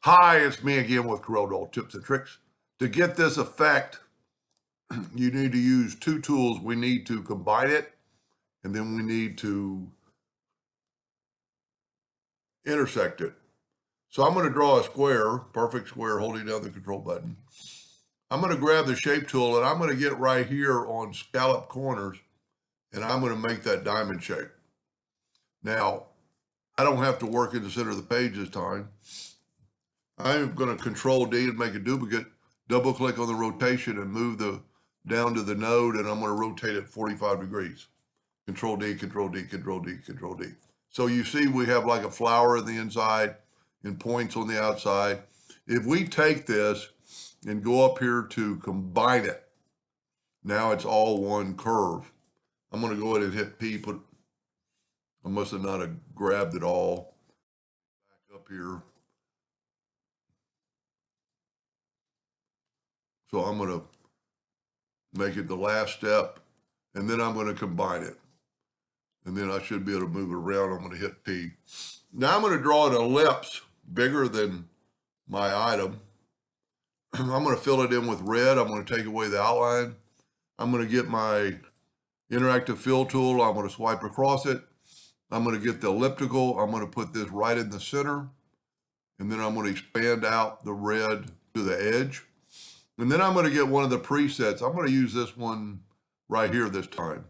Hi, it's me again with Corel Tips and Tricks. To get this effect, you need to use two tools. We need to combine it, and then we need to intersect it. So I'm going to draw a square, perfect square, holding down the control button. I'm going to grab the shape tool, and I'm going to get right here on scallop corners, and I'm going to make that diamond shape. Now, I don't have to work in the center of the page this time. I'm going to Control D and make a duplicate, double click on the rotation and move down to the node, and I'm going to rotate it 45 degrees. Control D, Control D, Control D, Control D. So you see we have like a flower on the inside and points on the outside. If we take this and go up here to combine it, now it's all one curve. I'm going to go ahead and hit P. I must have not have grabbed it all. Back up here. So I'm going to make it the last step, and then I'm going to combine it. And then I should be able to move it around. I'm going to hit P. Now I'm going to draw an ellipse bigger than my item. I'm going to fill it in with red. I'm going to take away the outline. I'm going to get my interactive fill tool. I'm going to swipe across it. I'm going to get the elliptical. I'm going to put this right in the center. And then I'm going to expand out the red to the edge. And then I'm going to get one of the presets. I'm going to use this one right here this time.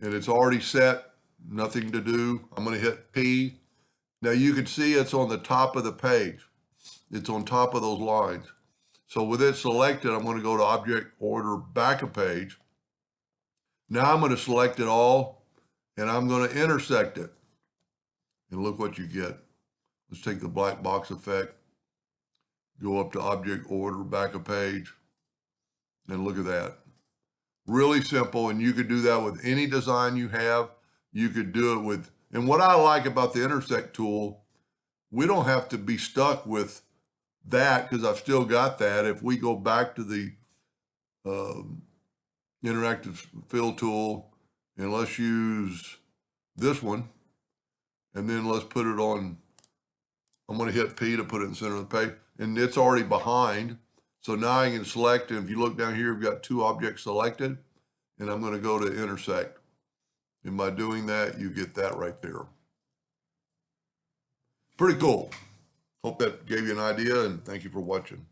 And it's already set, nothing to do. I'm going to hit P. Now you can see it's on the top of the page. It's on top of those lines. So with it selected, I'm going to go to Object Order Back a Page. Now I'm going to select it all, and I'm going to intersect it. And look what you get. Let's take the black box effect, go up to Object Order Back a Page, and look at that. Really simple, and you could do that with any design you have. You could do it with, and what I like about the intersect tool, we don't have to be stuck with that because I've still got that. If we go back to the interactive fill tool, and let's use this one, and then let's put it on, I'm going to hit P to put it in the center of the page, and it's already behind. So now I can select, and if you look down here, we've got two objects selected, and I'm going to go to intersect. And by doing that, you get that right there. Pretty cool. Hope that gave you an idea, and thank you for watching.